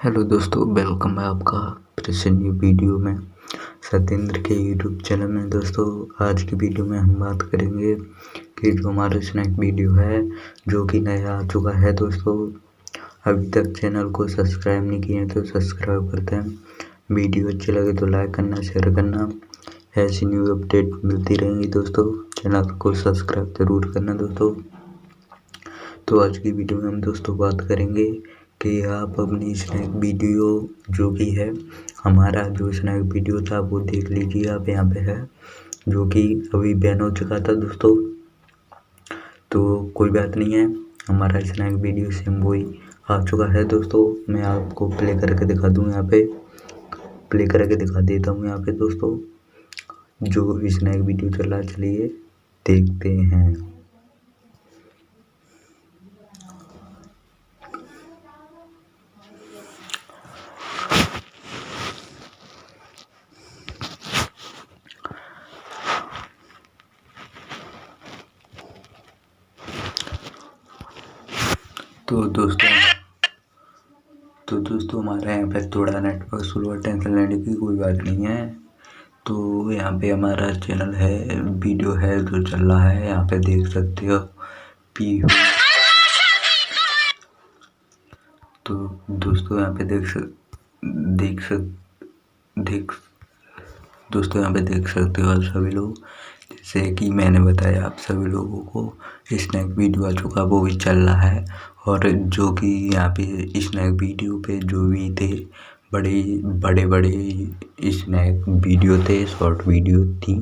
Hello दोस्तों, welcome है आपका फिर से न्यू वीडियो में सत्येंद्र के यूट्यूब चैनल में। दोस्तों आज की वीडियो में हम बात करेंगे कि जो हमारा स्नैक वीडियो है जो कि नया आ चुका है। दोस्तों अभी तक चैनल को सब्सक्राइब नहीं किए तो सब्सक्राइब करते हैं। वीडियो अच्छी लगे तो लाइक करना, शेयर करना। ऐसी न्यू अपडेट मिलती रहेंगी दोस्तों, चैनल को सब्सक्राइब ज़रूर करना दोस्तों। तो आज की वीडियो में हम दोस्तों बात करेंगे कि आप अपनी स्नैक वीडियो जो भी है, हमारा जो स्नैक वीडियो था वो देख लीजिए। आप यहाँ पे है जो कि अभी बैन हो चुका था दोस्तों, तो कोई बात नहीं है, हमारा स्नैक वीडियो सेम वही आ चुका है दोस्तों। मैं आपको प्ले करके दिखा दूँ, यहाँ पे प्ले करके दिखा देता हूँ यहाँ पे दोस्तों जो स्नैक वीडियो चल रहा। चलिए देखते हैं। तो दोस्तों हमारे यहाँ पे थोड़ा नेटवर्क स्लो, टेंशन लेने की कोई बात नहीं है। तो यहाँ पे हमारा चैनल है, वीडियो है जो चल रहा है, यहाँ पे देख सकते हो तो दोस्तों यहाँ पे दोस्तों यहाँ पे देख सकते हो आप सभी लोग, जैसे कि मैंने बताया आप सभी लोगों को स्नैक वीडियो आ चुका, वो भी चल रहा है। और जो कि यहाँ पे स्नैक वीडियो पे जो भी थे बड़े स्नैक वीडियो थे, शॉर्ट वीडियो थी,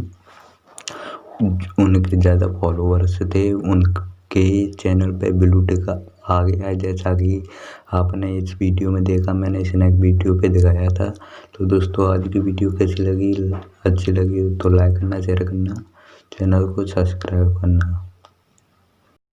उनके ज़्यादा फॉलोअर्स थे, उनके चैनल पे ब्लू टिक आ गया है। जैसा कि आपने इस वीडियो में देखा, मैंने स्नैक वीडियो पे दिखाया था। तो दोस्तों आज की वीडियो कैसी लगी? अच्छी लगी तो लाइक करना, शेयर करना, चैनल को सब्सक्राइब करना।